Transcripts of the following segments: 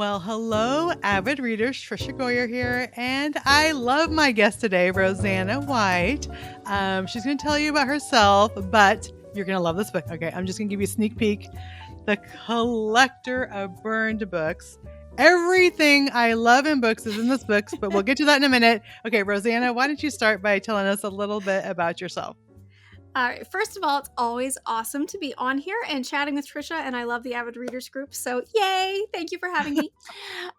Well, hello, avid readers. Trisha Goyer here, and I love my guest today, Roseanna White. She's going to tell you about herself, but you're going to love this book. Okay, I'm just going to give you a sneak peek. The Collector of Burned Books. Everything I love in books is in this book, but we'll get to that in a minute. Okay, Roseanna, why don't you start by telling us a little bit about yourself? All right. First of all, it's always awesome to be on here and chatting with Trisha, and I love the Avid Readers group. So, yay! Thank you for having me.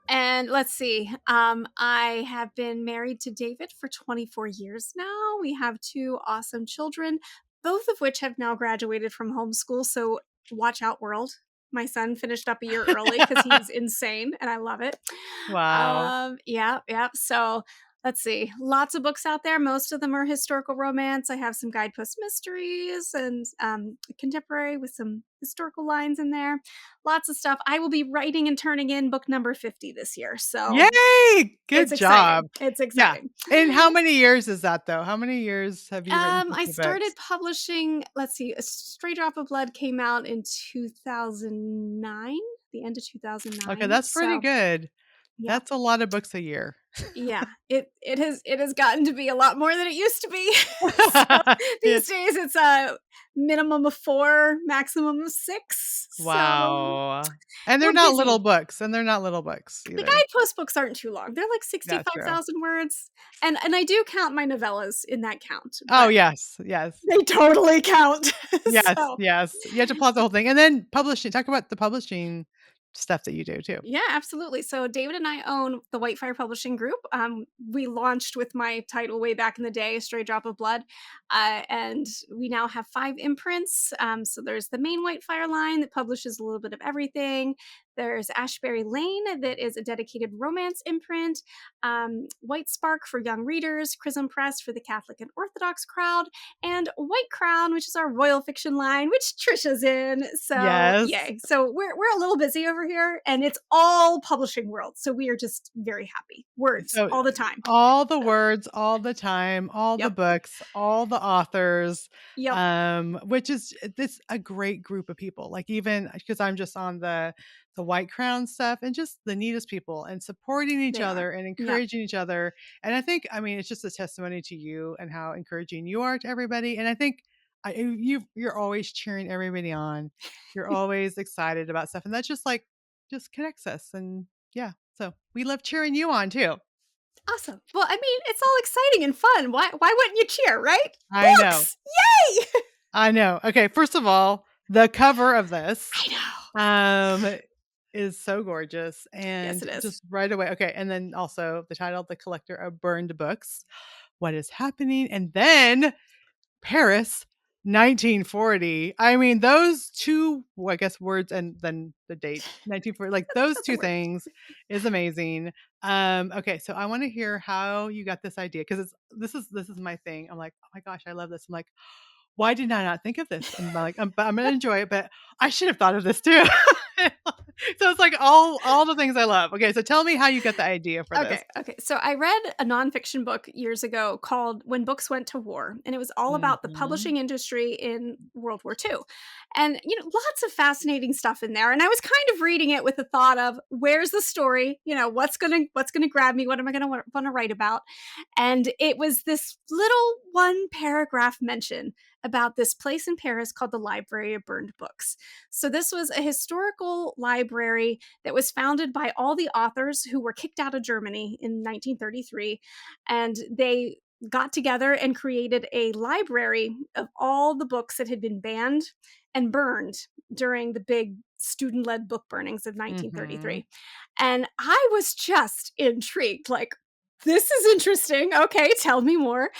And let's see. I have been married to David for 24 years now. We have two awesome children, both of which have now graduated from homeschool. So, watch out, world. My son finished up a year early because he's insane, and I love it. Wow. Yeah. So let's see. Lots of books out there. Most of them are historical romance. I have some guidepost mysteries and contemporary with some historical lines in there. Lots of stuff. I will be writing and turning in book number 50 this year. So Yay! it's Good job. exciting. It's Yeah. exciting. And how many years is that, though? How many years have you written I 50 started books? publishing, let's see, A Stray Drop of Blood came out in 2009, the end of Okay, 2009. that's pretty So, good. yeah. That's a lot of books a year. Yeah, it has gotten to be a lot more than it used to be. So Yeah. these days it's a minimum of 4, maximum of 6. So Wow. And they're we're not little busy. books, and they're not little books The either. guidepost books aren't too long. They're like Yeah, true. 65,000 words. And I do count my novellas in that count, Oh, but yes, yes. they totally count. Yes, So yes. You have to plot the whole thing, and then publishing talk about the publishing stuff that you do too. yeah, absolutely. So David and I own the Whitefire Publishing Group. We launched with my title way back in the day, Stray Drop of Blood, and we now have 5 imprints. So there's the main Whitefire line that publishes a little bit of everything. There's Ashbury Lane that is a dedicated romance imprint. White Spark for young readers, Chrism Press for the Catholic and Orthodox crowd, and White Crown, which is our royal fiction line, which Trisha's in. So Yes. yay! So we're a little busy over here, and it's all publishing world. So we are just very happy. Words So, all the time. all the words, all the time, all the Yep. books, all the authors, Yep. which is this a great group of people. Like even because I'm just on the White Crown stuff and just the neatest people and supporting each They are. other and Yep. encouraging each other. And I think, I mean, it's just a testimony to you and how encouraging you are to everybody. And I think you're always cheering everybody on. You're always excited about stuff, and that's just like just connects us. And yeah, so we love cheering you on too. Awesome. Well, I mean, it's all exciting and fun. Why wouldn't you cheer, right? I know. Books! Yay! I know. Okay, first of all, the cover of this I know. um is so gorgeous Yes, and it is. just right away. Okay, and then also the title, The Collector of Burned Books. What is happening? And then Paris 1940. I mean, those two, well, I guess words and then the date 1940, like those That's a two word. things is amazing. Okay, so I want to hear how you got this idea because this is my thing. I'm like, oh my gosh, I love this. I'm like, why did I not think of this? I'm like, I'm gonna enjoy it, but I should have thought of this too. So it's like all the things I love. Okay, so tell me how you got the idea for this. Okay. So I read a nonfiction book years ago called When Books Went to War, and it was all about the Mhm. publishing industry in World War II. And, lots of fascinating stuff in there. And I was kind of reading it with the thought of where's the story? What's gonna grab me? What am I gonna want to write about? And it was this little one paragraph mention about this place in Paris called the Library of Burned Books. So this was a historical library that was founded by all the authors who were kicked out of Germany in 1933. And they got together and created a library of all the books that had been banned and burned during the big student led book burnings of Mhm. 1933. And I was just intrigued, like, this is interesting. Okay, tell me more.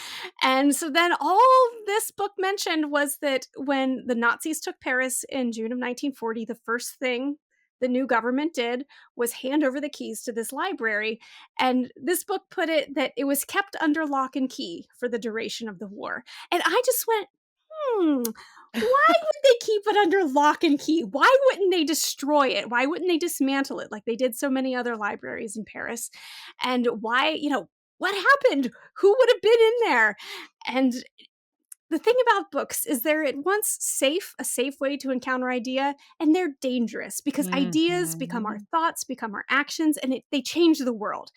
And so then all this book mentioned was that when the Nazis took Paris in June of 1940, the first thing the new government did was hand over the keys to this library. And this book put it that it was kept under lock and key for the duration of the war. And I just went, why would they keep it under lock and key? Why wouldn't they destroy it? Why wouldn't they dismantle it like they did so many other libraries in Paris? And why, what happened? Who would have been in there? And the thing about books is they're at once safe, a safe way to encounter idea, and they're dangerous because ideas become our Mhm. thoughts, become our actions, and they change the world.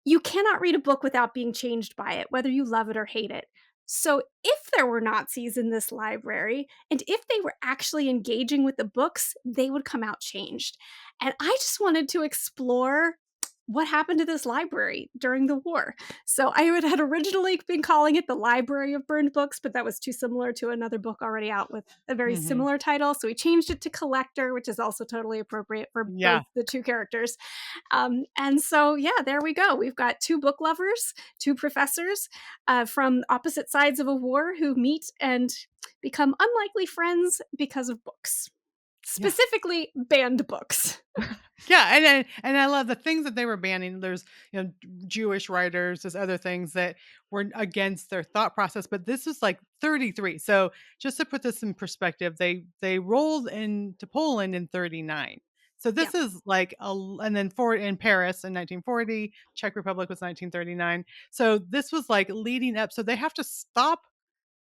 You cannot read a book without being changed by it, whether you love it or hate it. So, if there were Nazis in this library, and if they were actually engaging with the books, they would come out changed. And I just wanted to explore what happened to this library during the war. So, had originally been calling it the Library of Burned Books, but that was too similar to another book already out with a very Mhm. similar title. So, we changed it to Collector, which is also totally appropriate for Yeah. both the two characters. And so, yeah, there we go. We've got two book lovers, two professors from opposite sides of a war who meet and become unlikely friends because of books, Yeah. specifically banned books. Yeah, and I love the things that they were banning. There's, Jewish writers, there's other things that were against their thought process, but this was like 33. So just to put this in perspective, they rolled into Poland in 39. So Yeah, this is like and then for in Paris in 1940, Czech Republic was 1939. So this was like leading up. So they have to stop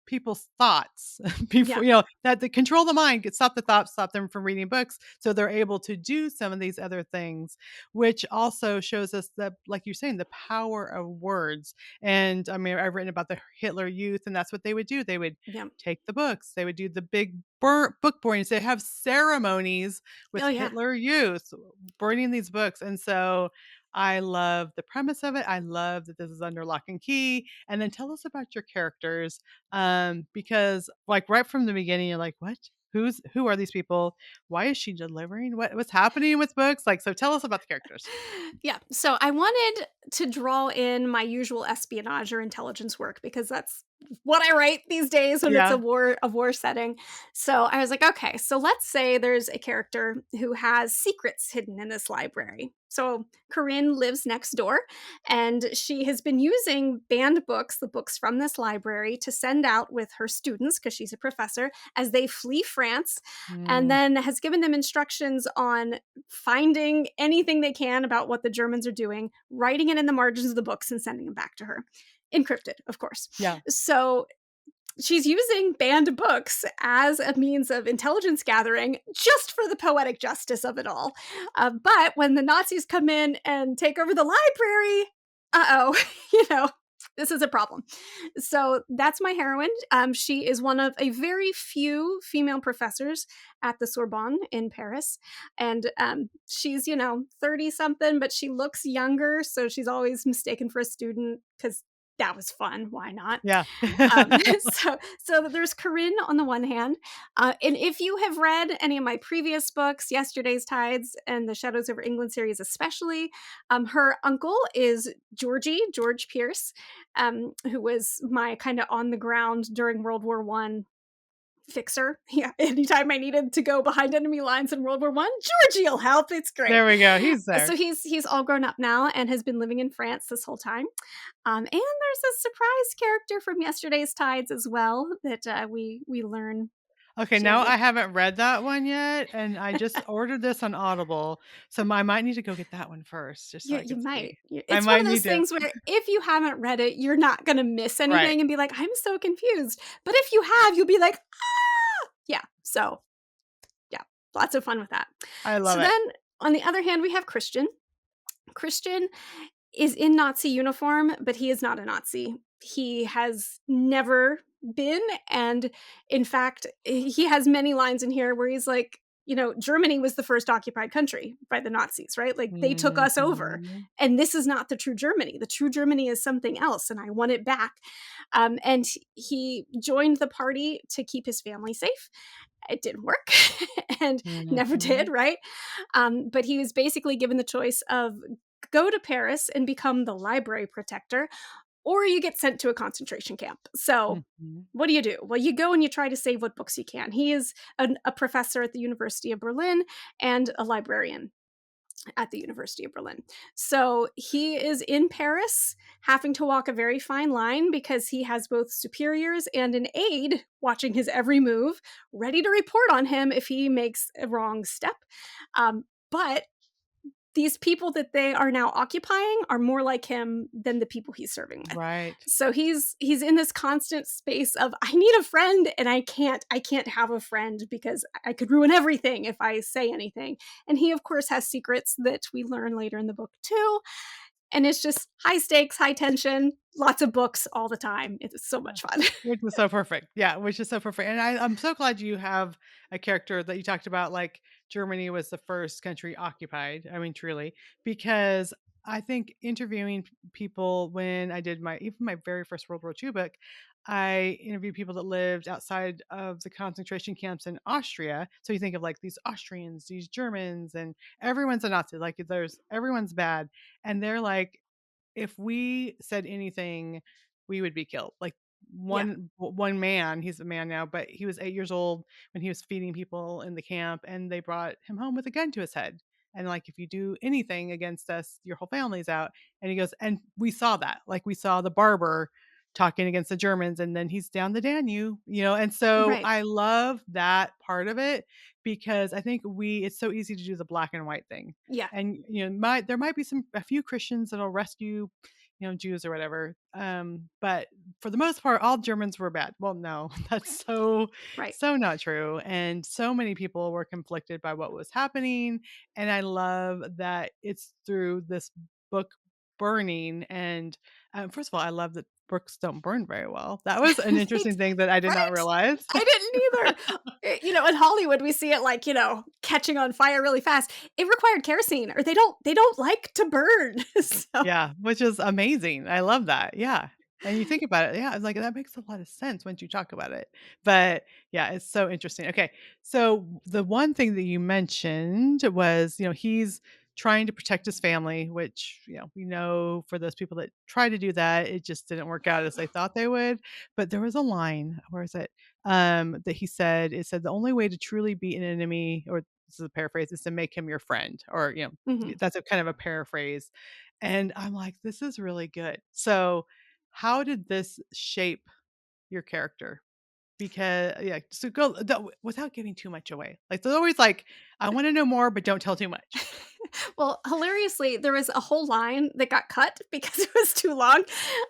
people's thoughts yeah, before that the control the mind could stop the thoughts, stop them from reading books, so they're able to do some of these other things, which also shows us that, like you're saying, the power of words. And I mean, I've written about the Hitler Youth, and that's what they would do. They would yeah. take the books, they would do the big book burnings, they have ceremonies with Oh, yeah. Hitler Youth burning these books. And so I love the premise of it. I love that this is under lock and key. And then tell us about your characters, because like right from the beginning, you're like, what? Who are these people? Why is she delivering? What's happening with books? Like, so tell us about the characters. Yeah. So I wanted to draw in my usual espionage or intelligence work because that's what I write these days when it's Yeah. a war setting. So I was like, okay, so let's say there's a character who has secrets hidden in this library. So Corinne lives next door and she has been using banned books, the books from this library, to send out with her students because she's a professor as they flee France, and Mm, then has given them instructions on finding anything they can about what the Germans are doing, writing it in the margins of the books, and sending them back to her. Encrypted, of course. yeah. So she's using banned books as a means of intelligence gathering just for the poetic justice of it all. But when the Nazis come in and take over the library, you know, this is a problem. So that's my heroine. She is one of a very few female professors at the Sorbonne in Paris. And she's, 30 something, but she looks younger. So she's always mistaken for a student because that was fun. Why not? Yeah. Um, so there's Corinne on the one hand, and if you have read any of my previous books, Yesterday's Tides and the Shadows over England series, especially, her uncle is George Pierce, who was my kind of on the ground during World War I fixer. Yeah, anytime I needed to go behind enemy lines in World War I, Georgie'll help. It's great. There we go. He's So there. he's all grown up now and has been living in France this whole time. And there's a surprise character from Yesterday's Tides as well that we learn. Okay, She has now a I haven't read that one yet, and I just ordered this on Audible, so I might need to go get that one first, just so I you could might. see. I It's one might of those need to. things where if you haven't read it, you're not going to miss Right. anything and be like, I'm so confused. But if you have, you'll be like, ah, yeah. So yeah, lots of fun with that. I love So it. then on the other hand, we have Christian. Christian is in Nazi uniform, but he is not a Nazi. He has never been. And in fact, he has many lines in here where he's like, Germany was the first occupied country by the Nazis, right? Like they took us over. Mhm. And this is not the true Germany. The true Germany is something else. And I want it back. And he joined the party to keep his family safe. It didn't work and never did, Mhm. right? But he was basically given the choice of go to Paris and become the library protector, or you get sent to a concentration camp. So, Mhm. what do you do? Well, you go and you try to save what books you can. He is a professor at the University of Berlin and a librarian at the University of Berlin. So, he is in Paris having to walk a very fine line because he has both superiors and an aide watching his every move, ready to report on him if he makes a wrong step. But these people that they are now occupying are more like him than the people he's serving with. Right. So he's in this constant space of I need a friend and I can't have a friend because I could ruin everything if I say anything. And he of course has secrets that we learn later in the book too. And it's just high stakes, high tension, lots of books all the time. It's so Yeah. much fun. Which was so perfect. Yeah, which is so perfect. And I'm so glad you have a character that you talked about, like Germany was the first country occupied. I mean, truly, because I think interviewing people when I did even my very first World War II book, I interviewed people that lived outside of the concentration camps in Austria. So you think of like these Austrians, these Germans, and everyone's a Nazi. Like everyone's bad. And they're like, if we said anything, we would be killed. Like Yeah, one man, he's a man now, but he was 8 years old when he was feeding people in the camp, and they brought him home with a gun to his head. And like, if you do anything against us, your whole family's out. And he goes, and we saw that. Like we saw the barber talking against the Germans, and then he's down the Danube, And so right. I love that part of it because I think it's so easy to do the black and white thing. Yeah, And there might be a few Christians that'll rescue Jews or whatever. But for the most part, all Germans were bad. Well, no, that's right. so not true. And so many people were conflicted by what was happening. And I love that it's through this book burning. And first of all, I love that books don't burn very well. That was an interesting thing that I did not Right? realize. I didn't either. In Hollywood, we see it like, catching on fire really fast. It required kerosene, or they don't like to burn. So Yeah, which is amazing. I love that. Yeah. And you think about it, yeah, it's like that makes a lot of sense once you talk about it. But yeah, it's so interesting. Okay. So the one thing that you mentioned was, he's trying to protect his family, which, we know for those people that try to do that, it just didn't work out as they thought they would. But there was a line, where is it? That he said, it said the only way to truly beat an enemy, or this is a paraphrase, is to make him your friend. Or, mhm. that's a kind of a paraphrase. And I'm like, this is really good. So, how did this shape your character? Because yeah, so without giving too much away. Like there's always like, I want to know more, but don't tell too much. Well, hilariously, there was a whole line that got cut because it was too long.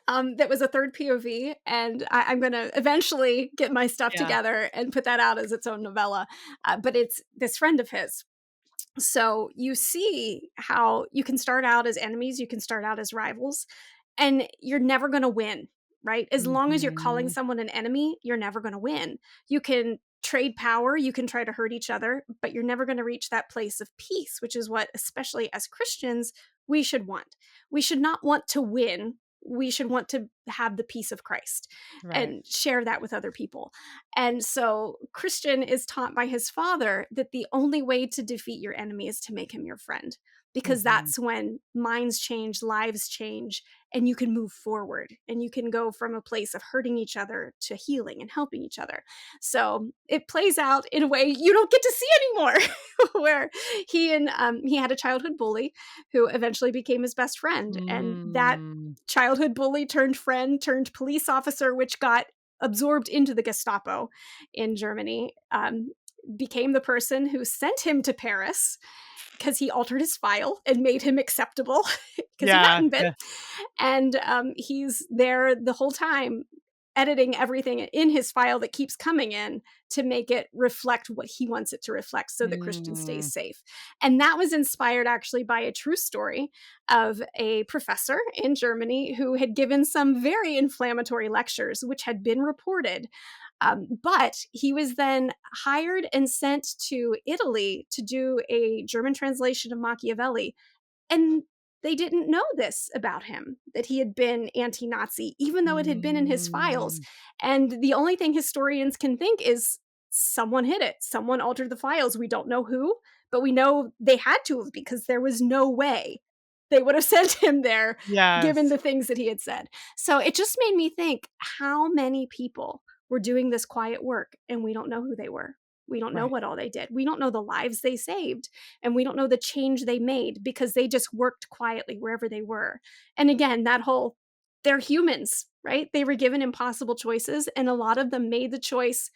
That was a third POV, and I'm going to eventually get my stuff Yeah. together and put that out as its own novella. But it's this friend of his. So you see how you can start out as enemies, you can start out as rivals, and you're never going to win, right? As long as you're calling Mhm. someone an enemy, you're never going to win. You can trade power, you can try to hurt each other, but you're never going to reach that place of peace, which is what, especially as Christians, we should want. We should not want to win. We should want to have the peace of Christ Right. and share that with other people. And so Christian is taught by his father that the only way to defeat your enemy is to make him your friend, because Mhm. that's when minds change, lives change, and you can move forward and you can go from a place of hurting each other to healing and helping each other. So it plays out in a way you don't get to see anymore, where he had a childhood bully who eventually became his best friend, and that Mm. childhood bully turned friend turned police officer, which got absorbed into the Gestapo in Germany, became the person who sent him to Paris because he altered his file and made him acceptable because he Yeah, hadn't been. yeah. And he's there the whole time editing everything in his file that keeps coming in to make it reflect what he wants it to reflect so that Christian stays Mm. safe. And that was inspired actually by a true story of a professor in Germany who had given some very inflammatory lectures, which had been reported. But he was then hired and sent to Italy to do a German translation of Machiavelli, and they didn't know this about him, that he had been anti Nazi, even though it had been in his files. Mm. And the only thing historians can think is someone hid it. Someone altered the files. We don't know who, but we know they had to have, because there was no way they would have sent him there given Yes. the things that he had said. So it just made me think how many people were doing this quiet work and we don't know who they were. We don't know Right. what all they did. We don't know the lives they saved, and we don't know the change they made because they just worked quietly wherever they were. And again, that whole they're humans, right? They were given impossible choices, and a lot of them made the choice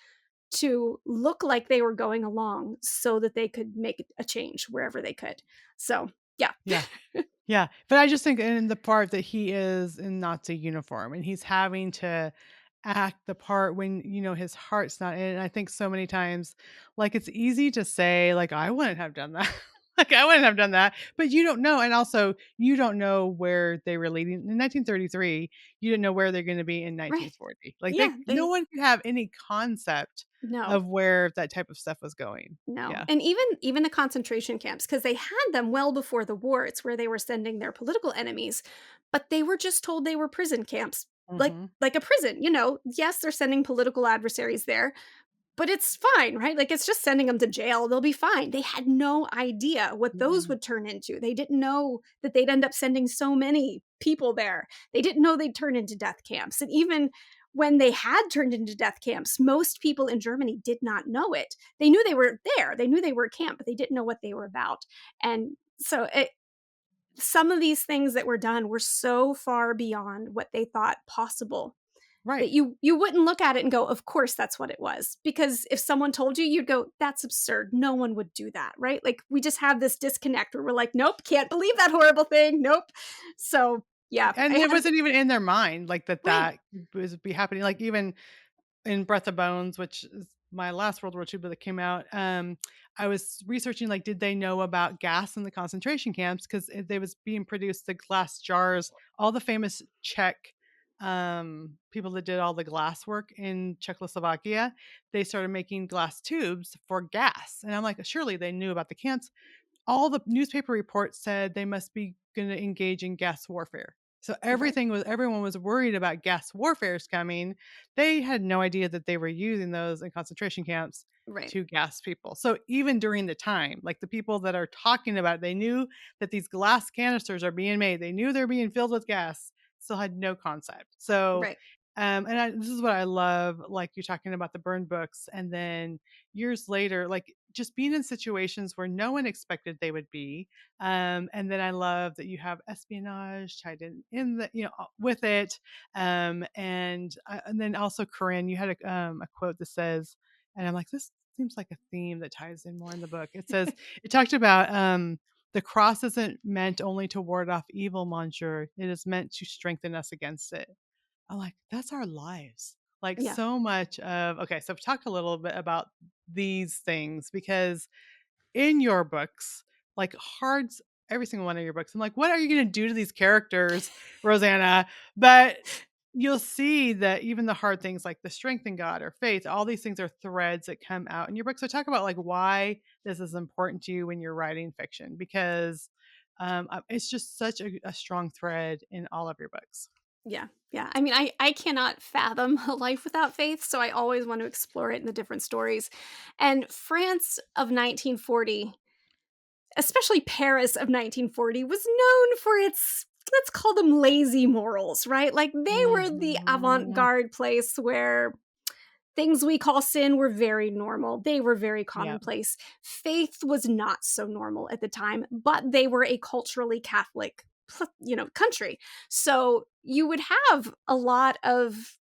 to look like they were going along so that they could make a change wherever they could. So Yeah. Yeah. Yeah, but I just think in the part that he is in Nazi uniform and he's having to act the part when, his heart's not in it, and I think so many times, like, it's easy to say, like, "I wouldn't have done that." Like, "I wouldn't have done that," but you don't know, and also, you don't know where they were leading. In 1933, you didn't know where they're gonna be in Right. 1940. Like, Yeah, no they one could have any concept no. of where that type of stuff was going. No. Yeah. And even the concentration camps, because they had them well before the war. It's where they were sending their political enemies, but they were just told they were prison camps. Like Mhm. like a prison, yes, they're sending political adversaries there, but it's fine, right? Like, it's just sending them to jail, they'll be fine. They had no idea what those Mm-mm. would turn into. They didn't know that they'd end up sending so many people there. They didn't know they'd turn into death camps, and even when they had turned into death camps, most people in Germany did not know it. They knew they were there, they knew they were a camp, but they didn't know what they were about, and so some of these things that were done were so far beyond what they thought possible that Right. you wouldn't look at it and go, of course that's what it was, because if someone told you, you'd go, that's absurd, no one would do that, right? Like, we just have this disconnect where we're like, nope, can't believe that horrible thing, nope. So yeah, I And it had wasn't even in their mind, like, right. that was be happening, like, even in Breath of Bones, which is my last World War II book that came out, I was researching, like, did they know about gas in the concentration camps? 'Cause they was being produced the glass jars, all the famous Czech, people that did all the glass work in Czechoslovakia, they started making glass tubes for gas, and I'm like, "Surely they knew about the camps." All the newspaper reports said they must be gonna engage in gas warfare. So Right. everyone was worried about gas warfares coming. They had no idea that they were using those in concentration camps Right. to gas people. So even during the time, like, the people that are talking about it, they knew that these glass canisters are being made. They knew they're being filled with gas, still had no concept. So, Right. this is what I love, like, you're talking about the burn books, and then years later, like, just being in situations where no one expected they would be. And then I love that you have espionage tied in the, with it. And then also Corinne, you had a quote that says, and I'm like, this seems like a theme that ties in more in the book. It says, it talked about, the cross isn't meant only to ward off evil, monsieur. It is meant to strengthen us against it. I'm like, that's our lives. Like, Yeah. so much of, okay, so talk a little bit about these things, because in your books, like, Hard's every single one of your books, I'm like, what are you going to do to these characters, Roseanna? But you'll see that even the hard things like the strength in God or faith, all these things are threads that come out in your book. So talk about, like, why this is important to you when you're writing fiction, because it's just such a strong thread in all of your books. Yeah. Yeah. I mean, I cannot fathom a life without faith, so I always want to explore it in the different stories. And France of 1940, especially Paris of 1940, was known for its, let's call them, lazy morals, right? Like, they were the Mhm. avant-garde place where things we call sin were very normal. They were very Yeah. commonplace. Faith was not so normal at the time, but they were a culturally Catholic, country. So you would have a lot of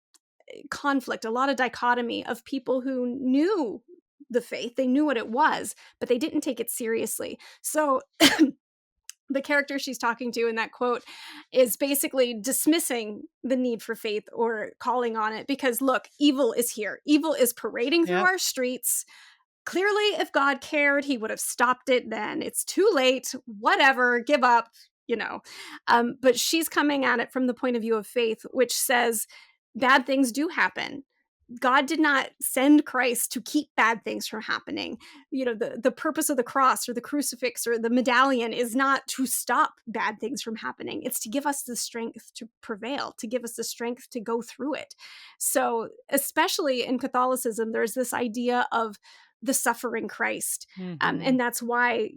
conflict, a lot of dichotomy of people who knew the faith, they knew what it was, but they didn't take it seriously. So the character she's talking to in that quote is basically dismissing the need for faith or calling on it, because look, evil is here. Evil is parading through Yep. our streets. Clearly, if God cared, he would have stopped it then. It's too late. Whatever, give up, you know. But she's coming at it from the point of view of faith, which says bad things do happen. God did not send Christ to keep bad things from happening. The purpose of the cross or the crucifix or the medallion is not to stop bad things from happening. It's to give us the strength to prevail, to give us the strength to go through it. So, especially in Catholicism, there's this idea of the suffering Christ. And Mhm. that's why,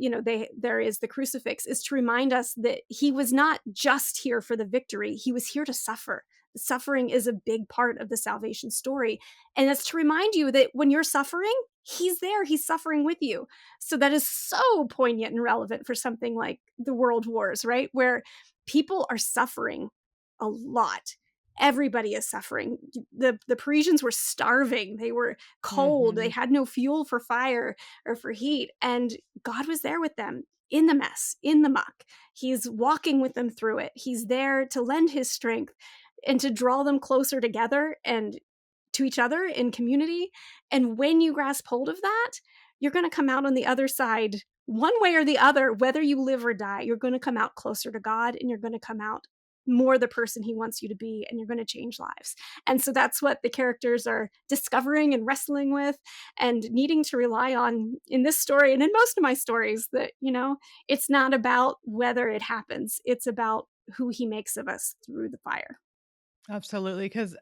there is the crucifix, is to remind us that he was not just here for the victory, he was here to suffer. Suffering is a big part of the salvation story. And it's to remind you that when you're suffering, he's there, he's suffering with you. So that is so poignant and relevant for something like the world wars, right? Where people are suffering a lot. Everybody is suffering. The Parisians were starving. They were cold. They Mhm. had no fuel for fire or for heat. And God was there with them. in the mess, in the muck. He's walking with them through it. He's there to lend his strength and to draw them closer together and to each other in community. And when you grasp hold of that, you're going to come out on the other side, one way or the other, whether you live or die. You're going to come out closer to God, and you're going to come out more the person he wants you to be, and you're going to change lives. And so that's what the characters are discovering and wrestling with and needing to rely on in this story and in most of my stories, that, it's not about whether it happens. It's about who he makes of us through the fire. Absolutely, because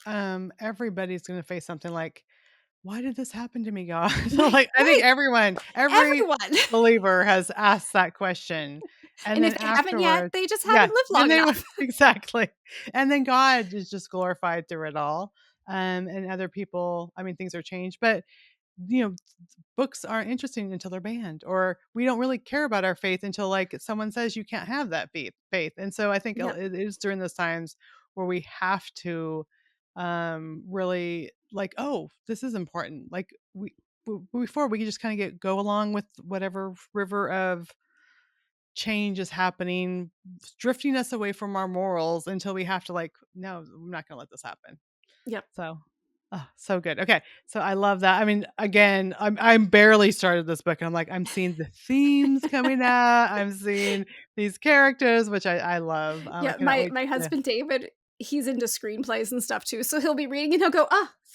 everybody's going to face something like, why did this happen to me, God? Right, Like, I think right. every Everyone. believer has asked that question. And And then if they haven't yet, afterwards, they just yeah, haven't lived then long they would enough. exactly. And then God is just glorified through it all. And other people, I mean, things are changed, but you know, books aren't interesting until they're banned, or we don't really care about our faith until like someone says you can't have that faith. And so I think Yep. it is during those times where we have to really like, oh, this is important. Like before we could just kind of go along with whatever river of change is happening, drifting us away from our morals until we have to like, no, I'm not going to let this happen. Yep. So, oh, so good. Okay, so I love that. I mean, again, I'm barely started this book, and I'm like, I'm seeing the themes coming out. I'm seeing these characters, which I love. I Yeah, cannot my wait my to. husband David, he's into screenplays and stuff too. So he'll be reading and he'll go,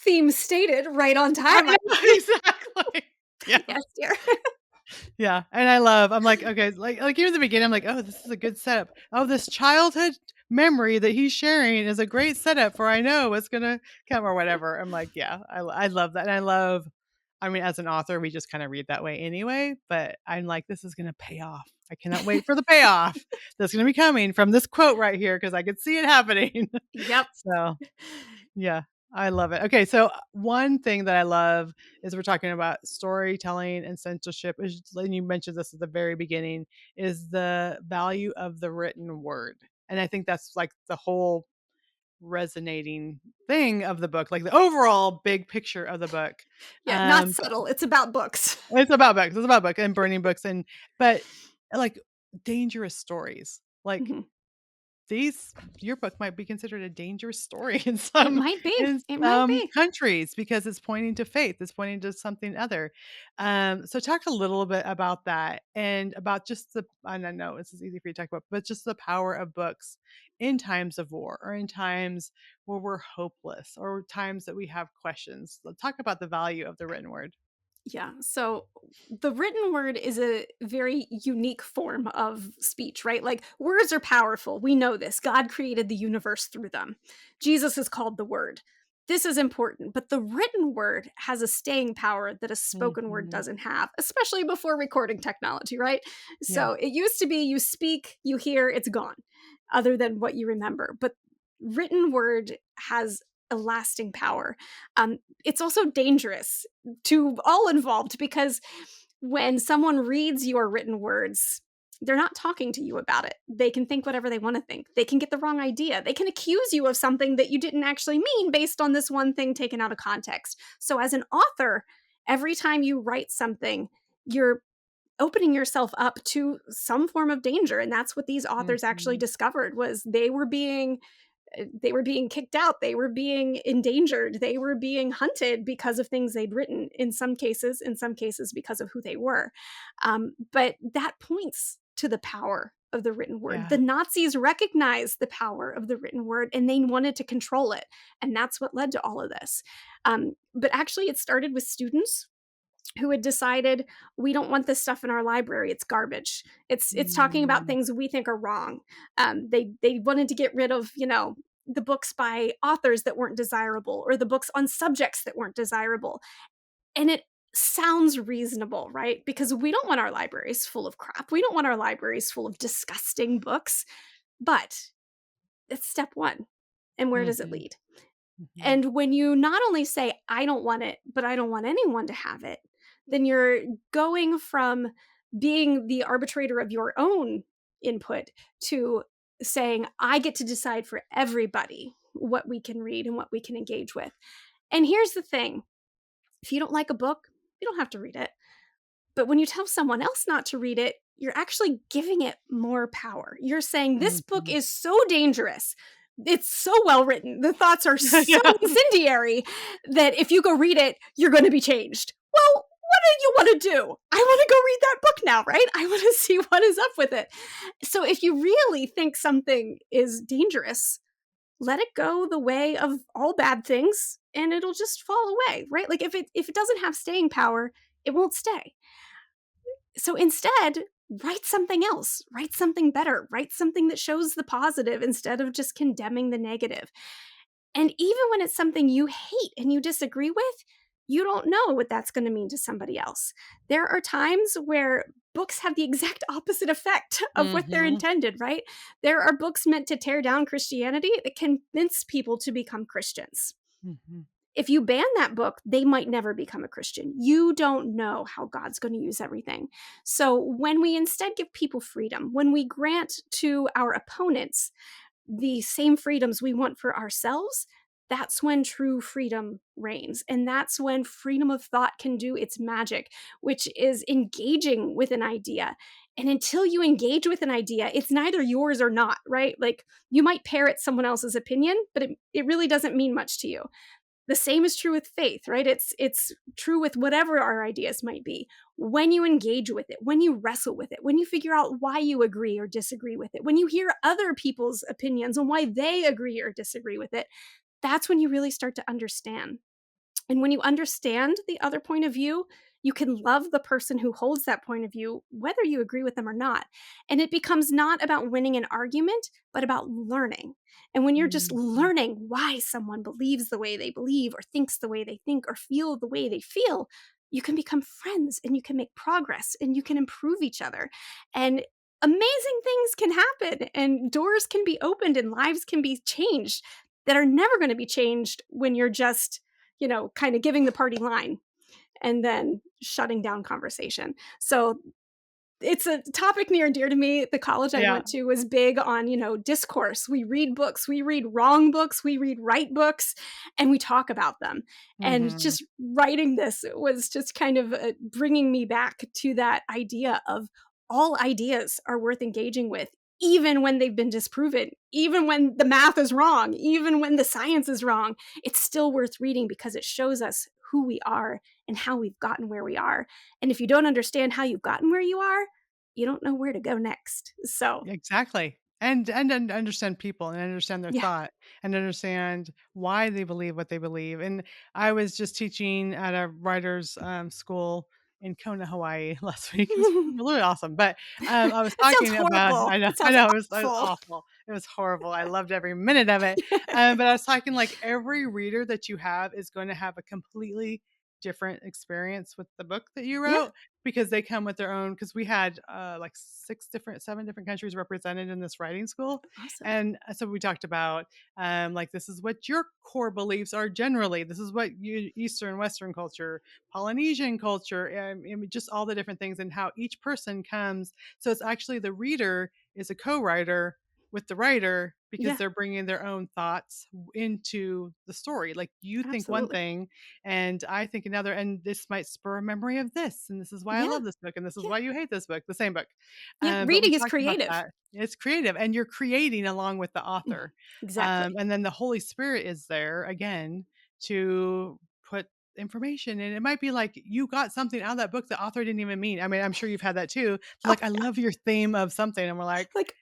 theme stated right on I time. know exactly. Yeah. Yes, dear. Yeah, and I'm like, okay, like even in the beginning, I'm like, oh, this is a good setup. Oh, this childhood memory that he's sharing is a great setup for I know what's gonna come or whatever. I'm like, yeah, I love that, and I love. I mean, as an author, we just kind of read that way anyway. But I'm like, this is gonna pay off. I cannot wait for the payoff that's gonna be coming from this quote right here because I could see it happening. Yep. So yeah, I love it. Okay, so one thing that I love is we're talking about storytelling and censorship. And you mentioned this at the very beginning, is the value of the written word. And I think that's like the whole resonating thing of the book, like the overall big picture of the book. Yeah, not But subtle. It's about books. it's about books. It's about books and burning books, and but like dangerous stories, like Mhm. these your book might be considered a dangerous story It might be. in It might some be. countries because it's pointing to faith, it's pointing to something other. So talk a little bit about that and about just the, and I know this is easy for you to talk about, but just the power of books in times of war or in times where we're hopeless or times that we have questions. Let's talk about the value of the written word. Yeah. So the written word is a very unique form of speech, right? Like words are powerful. We know this. God created the universe through them. Jesus is called the word. This is important, but the written word has a staying power that a spoken word Hmm. doesn't have, especially before recording technology, right? Yeah. So it used to be you speak, you hear, it's gone, other than what you remember. But written word has a lasting power. It's also dangerous to all involved because when someone reads your written words, they're not talking to you about it. They can think whatever they want to think. They can get the wrong idea. They can accuse you of something that you didn't actually mean based on this one thing taken out of context. So, as an author, every time you write something, you're opening yourself up to some form of danger, and that's what these authors actually Hmm. discovered was they were being kicked out, they were being endangered, they were being hunted because of things they'd written, in some cases because of who they were. But that points to the power of the written word. Yeah. The Nazis recognized the power of the written word and they wanted to control it. And that's what led to all of this. But actually, it started with students who had decided we don't want this stuff in our library. It's garbage. It's talking about Mm. things we think are wrong. They wanted to get rid of the books by authors that weren't desirable or the books on subjects that weren't desirable. And it sounds reasonable, right? Because we don't want our libraries full of crap. We don't want our libraries full of disgusting books. But it's step one. And where does it Mhm. lead? Mhm. And when you not only say, I don't want it, but I don't want anyone to have it, then you're going from being the arbitrator of your own input to saying, I get to decide for everybody what we can read and what we can engage with. And here's the thing, if you don't like a book, you don't have to read it. But when you tell someone else not to read it, you're actually giving it more power. You're saying, this book Mhm. is so dangerous. It's so well written. The thoughts are so Yeah. incendiary that if you go read it, you're going to be changed. Well, what do you want to do? I want to go read that book now, right? I want to see what is up with it. So if you really think something is dangerous, let it go the way of all bad things and it'll just fall away, right? Like if it doesn't have staying power, it won't stay. So instead, write something else, write something better, write something that shows the positive instead of just condemning the negative. And even when it's something you hate and you disagree with, you don't know what that's going to mean to somebody else. There are times where books have the exact opposite effect of what they're Mhm. intended, right? There are books meant to tear down Christianity that convince people to become Christians. Mhm. If you ban that book, they might never become a Christian. You don't know how God's going to use everything. So when we instead give people freedom, when we grant to our opponents the same freedoms we want for ourselves, that's when true freedom reigns. And that's when freedom of thought can do its magic, which is engaging with an idea. And until you engage with an idea, it's neither yours or not, right? Like you might parrot someone else's opinion, but it really doesn't mean much to you. The same is true with faith, right? It's true with whatever our ideas might be. When you engage with it, when you wrestle with it, when you figure out why you agree or disagree with it, when you hear other people's opinions and why they agree or disagree with it, that's when you really start to understand. And when you understand the other point of view, you can love the person who holds that point of view, whether you agree with them or not. And it becomes not about winning an argument, but about learning. And when you're just Mhm. learning why someone believes the way they believe, or thinks the way they think, or feel the way they feel, you can become friends and you can make progress and you can improve each other. And amazing things can happen, and doors can be opened, and lives can be changed that are never going to be changed when you're just kind of giving the party line and then shutting down conversation. So it's a topic near and dear to me. The college I Yeah. went to was big on, discourse. We read books, we read wrong books, we read right books, and we talk about them. And Mhm. just writing this was just kind of bringing me back to that idea of all ideas are worth engaging with, even when they've been disproven, even when the math is wrong, even when the science is wrong. It's still worth reading because it shows us who we are and how we've gotten where we are. And if you don't understand how you've gotten where you are, you don't know where to go next. So, Exactly. And understand people and understand their yeah. thought and understand why they believe what they believe. And I was just teaching at a writers school in Kona, Hawaii last week. It was really awesome. But I was It sounds talking about horrible. It I sounds know it was awful. awful. It was horrible. I loved every minute of it. But I was talking like every reader that you have is going to have a completely different experience with the book that you Yeah, wrote because they come with their own because we had like 7 different countries represented in this writing school. awesome. And so we talked about like this is what your core beliefs are generally, this is what you eastern western culture, Polynesian culture, and just all the different things and how each person comes. So it's actually the reader is a co-writer with the writer because Yeah, they're bringing their own thoughts into the story. Like you think one absolutely. thing and I think another, and this might spur a memory of this, and this is why I Yeah, love this book, and this is yeah, why you hate this book, the same book. yeah. But we Reading is talked about creative. that. It's creative, and you're creating along with the Mm, author, exactly. and then the Holy Spirit is there again to put information, and it might be like you got something out of that book the author didn't even mean. I mean, I'm sure you've had that too. They're Oh, like, "I yeah. love your theme of something," and we're like, Like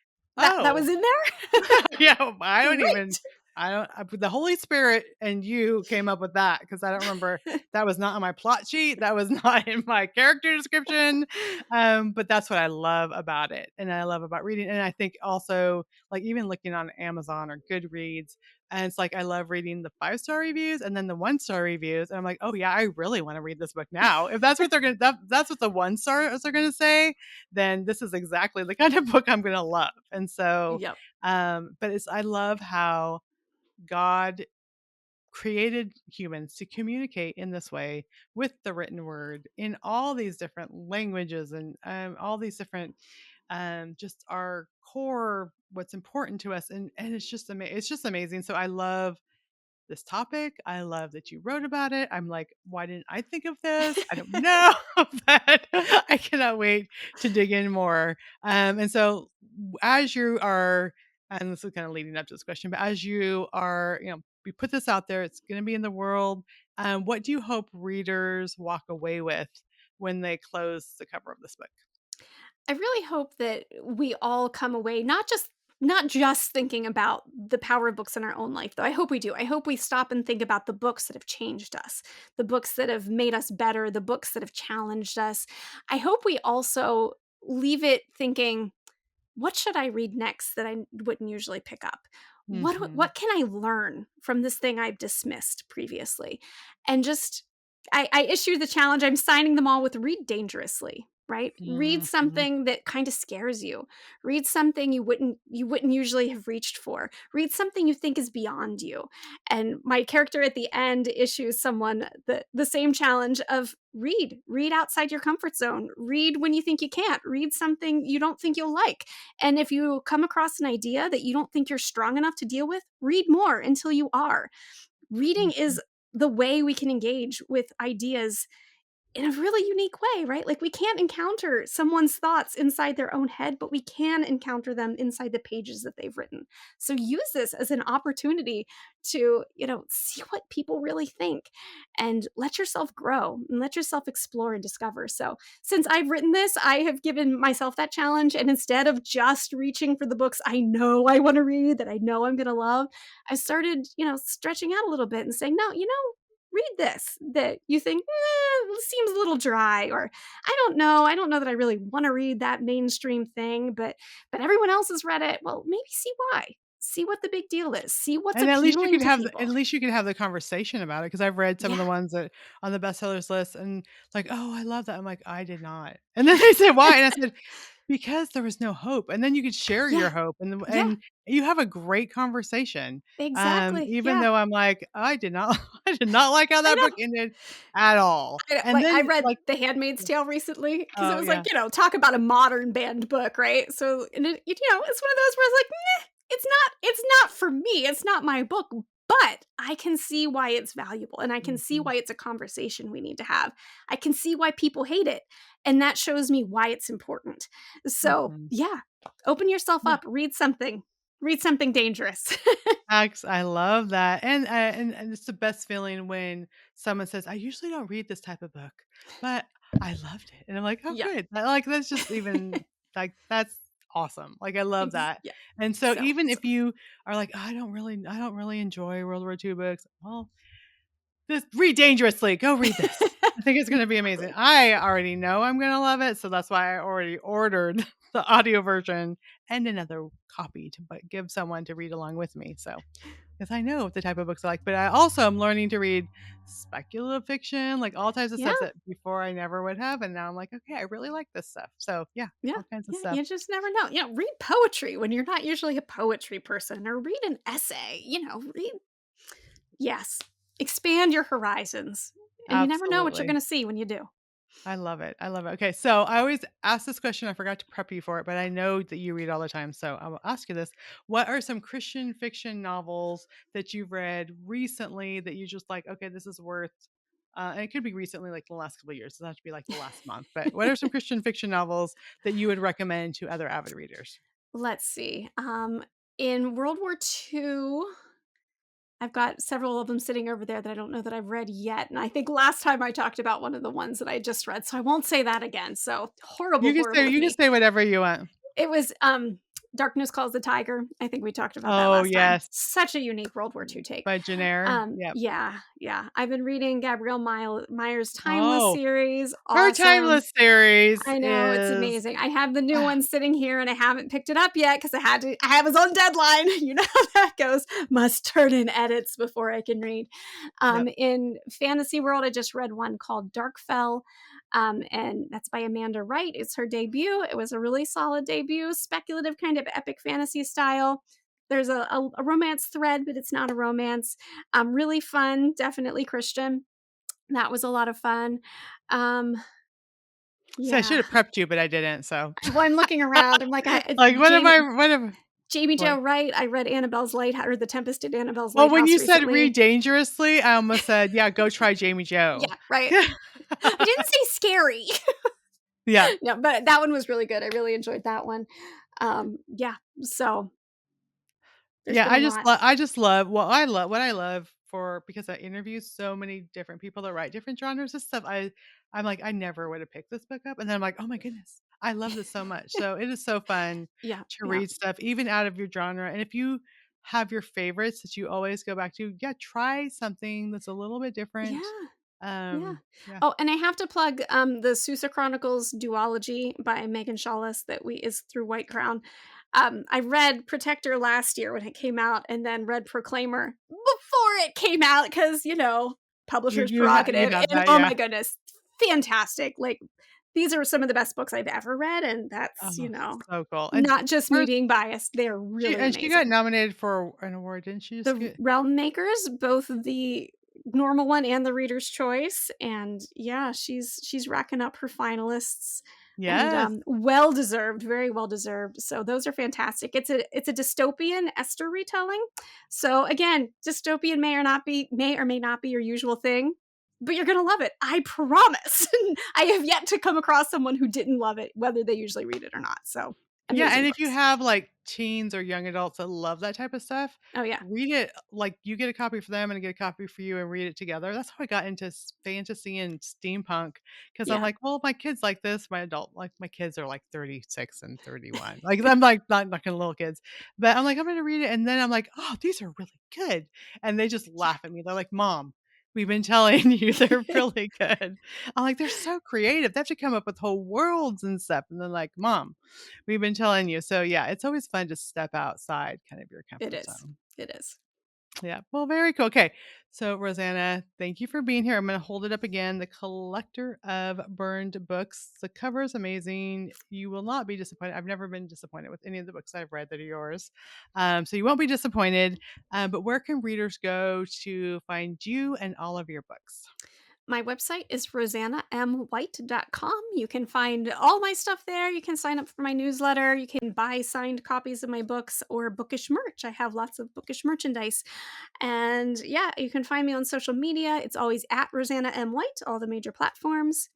that "Oh." was in there? Yeah, I don't even Great. the Holy Spirit and you came up with that because I don't remember that was not on my plot sheet, that was not in my character description, but that's what I love about it, and I love about reading, and I think also, like, even looking on Amazon or Goodreads, and it's like I love reading the five-star reviews and then the one-star reviews, and I'm like, "Oh, yeah, I really wanna read this book now." If that's what they're gonna that's what the one stars are gonna say, then this is exactly the kind of book I'm gonna love, and so Yep. but it's I love how God created humans to communicate in this way with the written word in all these different languages and all these different just our core what's important to us and it's just amazing. So I love this topic. I love that you wrote about it. I'm like, why didn't I think of this? I don't know, but I cannot wait to dig in more. And so, as you are, and this is kind of leading up to this question, but as you are, we put this out there, it's going to be in the world. What do you hope readers walk away with when they close the cover of this book? I really hope that we all come away not just thinking about the power of books in our own life, though. I hope we do. I hope we stop and think about the books that have changed us, the books that have made us better, the books that have challenged us. I hope we also leave it thinking, what should I read next that I wouldn't usually pick up? Hmm. What can I learn from this thing I've dismissed previously? And just I issue the challenge. I'm signing them all with read dangerously, right? Read Hmm. something that kind of scares you. Read something you wouldn't usually have reached for. Read something you think is beyond you. And my character at the end issues someone the same challenge of read outside your comfort zone. Read when you think you can't. Read something you don't think you'll like. And if you come across an idea that you don't think you're strong enough to deal with, read more until you are. Reading Hmm. is the way we can engage with ideas in a really unique way, right? Like we can't encounter someone's thoughts inside their own head, but we can encounter them inside the pages that they've written. So use this as an opportunity to, see what people really think and let yourself grow and let yourself explore and discover. So, since I've written this, I have given myself that challenge and instead of just reaching for the books I know I want to read that I know I'm going to love, I started, stretching out a little bit and saying, "No, read this that you think seems a little dry, or I don't know that I really want to read that mainstream thing, but everyone else has read it. Well, maybe see why, see what the big deal is, see what's And at least you appealing could to have people." at least you could have the conversation about it, because I've read some of Yeah. the ones that on the bestsellers list and like, "Oh, I love that." I'm like, "I did not." And then they said, "Why?" And I said, "Because there was no hope." And then you could share Yeah. your hope Yeah. and you have a great conversation. Exactly. Even Yeah. though I'm like, "I did not I did not like how I that book know. ended at all." And I then read like The Handmaid's Tale recently because it oh, was yeah. like, talk about a modern banned book, right? So, and it's one of those where it's like, "Meh, it's not for me. It's not my book, but I can see why it's valuable and I can see Mhm, why it's a conversation we need to have. I can see why people hate it, and that shows me why it's important." So, mhm. yeah, open yourself Yeah. up, read something. Read something dangerous. I love that, and it's the best feeling when someone says, "I usually don't read this type of book, but I loved it," and I'm like, "Oh, Yeah. good." That's just even like, that's awesome. Like, I love that, Yeah. and so So even if awesome. you are like, I don't really enjoy World War II books," well, just read dangerously, go read this. I think it's gonna be amazing. Exactly. I already know I'm gonna love it, so that's why I already ordered the audio version and another copy to give someone to read along with me, so 'cause I know the type of books I like, but I also am learning to read speculative fiction, like all types of Yeah. stuff that before I never would have, and now I'm like, "Okay, I really like this stuff." So, yeah, Yeah, all kinds of yeah, stuff. you just never know. Read poetry when you're not usually a poetry person, or read an essay. Read. Yes, expand your horizons, and you never know what you're Absolutely. going to see when you do. I love it, I love it. Okay, so I always ask this question, I forgot to prep you for it, but I know that you read all the time, so I will ask you this. What are some Christian fiction novels that you've read recently that you just like, "Okay, this is worth" and it could be recently, like the last couple of years, it doesn't have to be like the last month, but what are some Christian fiction novels that you would recommend to other avid readers? Let's see. In World War II, I've got several of them sitting over there that I don't know that I've read yet, and I think last time I talked about one of the ones that I just read, so I won't say that again. So horrible, horrible of You can me. say whatever you want. It was, Darkness Calls the Tiger. I think we talked about that Oh, last time. yes, Such a unique World War II take. by Jenner. Yep. Yeah, yeah. I've been reading Gabrielle Meyer's Timeless Oh, series. her Awesome. Timeless series I know, it's is amazing. I have the new ah, one sitting here and I haven't picked it up yet because I have his own deadline. You know how that goes. Must turn in edits before I can read. yep. In fantasy world, I just read one called Darkfell. And that's by Amanda Wright. It's her debut. It was a really solid debut, speculative kind of epic fantasy style. There's a romance thread, but it's not a romance. Really fun, definitely Christian. That was a lot of fun. Um, See, I should yeah. have prepped you, but I didn't, so Well, I'm looking around. I'm like, like, Jamie what have Jamie What? Jo Wright. I read Annabelle's Lighthouse, or The Tempest at Annabelle's Well, when Lighthouse you said read recently. dangerously, I almost said, yeah, go try Jamie Joe. Yeah, right. I didn't say scary. Yeah. No, but that one was really good. I really enjoyed that one. Yeah, so there's Yeah, been a lot. I just love what I love for because I interview so many different people that write different genres of stuff. I'm like, I never would have picked this book up. And then I'm like, oh my goodness, I love this so much. So it is so fun Yeah, to yeah, read stuff, even out of your genre. And if you have your favorites that you always go back to, yeah, try something that's a little bit different. yeah. Yeah. Yeah. Oh, and I have to plug the Sousa Chronicles duology by Megan Shawless that we is through White Crown. I read Protector last year when it came out, and then read Proclaimer before it came out because publisher's You prerogative. have And that, oh yeah. my goodness, fantastic! Like these are some of the best books I've ever read, and that's Oh, so cool. And not just me where's being biased. They're really she got amazing. nominated for an award, didn't she just The get? Realm Makers, both the normal one and the Reader's Choice, and yeah, she's racking up her finalists, and Yes. well deserved, very well deserved. So those are fantastic. It's a dystopian Esther retelling. So again, dystopian may or may not be your usual thing, but you're gonna love it. I promise. I have yet to come across someone who didn't love it, whether they usually read it or not. So Yeah, and amazing if you books. have, like, teens or young adults that love that type of stuff, Oh yeah, read it like, you get a copy for them and I get a copy for you and read it together. That's how I got into fantasy and steampunk because 'cause I'm yeah, like, "Well, my kids like this." My kids are, like, 36 and 31. Like, I'm, like, not gonna little kids, but I'm like, "I'm gonna read it," and then I'm like, "Oh, these are really good," and they just laugh at me. They're like, "Mom, we've been telling you they're really good." I'm like, "They're so creative. They have to come up with whole worlds and stuff," and they're like, "Mom, we've been telling you." So, yeah, it's always fun to step outside kind of your it comfort is. zone. It is. Yeah. Well, very cool. Okay. So, Rosanna, thank you for being here. I'm going to hold it up again. The Collector of Burned Books. The cover is amazing. You will not be disappointed. I've never been disappointed with any of the books I've read that are yours. So, you won't be disappointed. But where can readers go to find you and all of your books? My website is rosannamwhite.com. You can find all my stuff there. You can sign up for my newsletter. You can buy signed copies of my books or bookish merch. I have lots of bookish merchandise. And yeah, you can find me on social media. It's always at Roseanna M White, all the major platforms.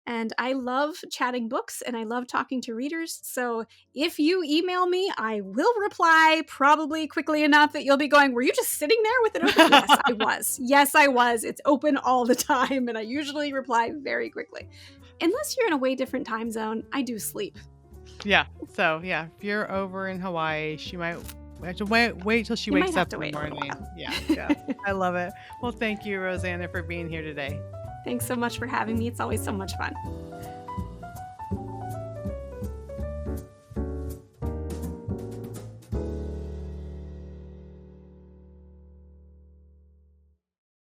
And I love chatting books and I love talking to readers. So if you email me, I will reply probably quickly enough that you'll be going, "Were you just sitting there with it open?" Yes, I was. Yes, I was. It's open all the time. And I usually reply very quickly. Unless you're in a way different time zone, I do sleep. Yeah. So, yeah, if you're over in Hawaii, she might have to wait till she You might wakes have up to in the wait a little morning. while. Yeah. Yeah. I love it. Well, thank you, Rosanna, for being here today. Thanks so much for having me. It's always so much fun.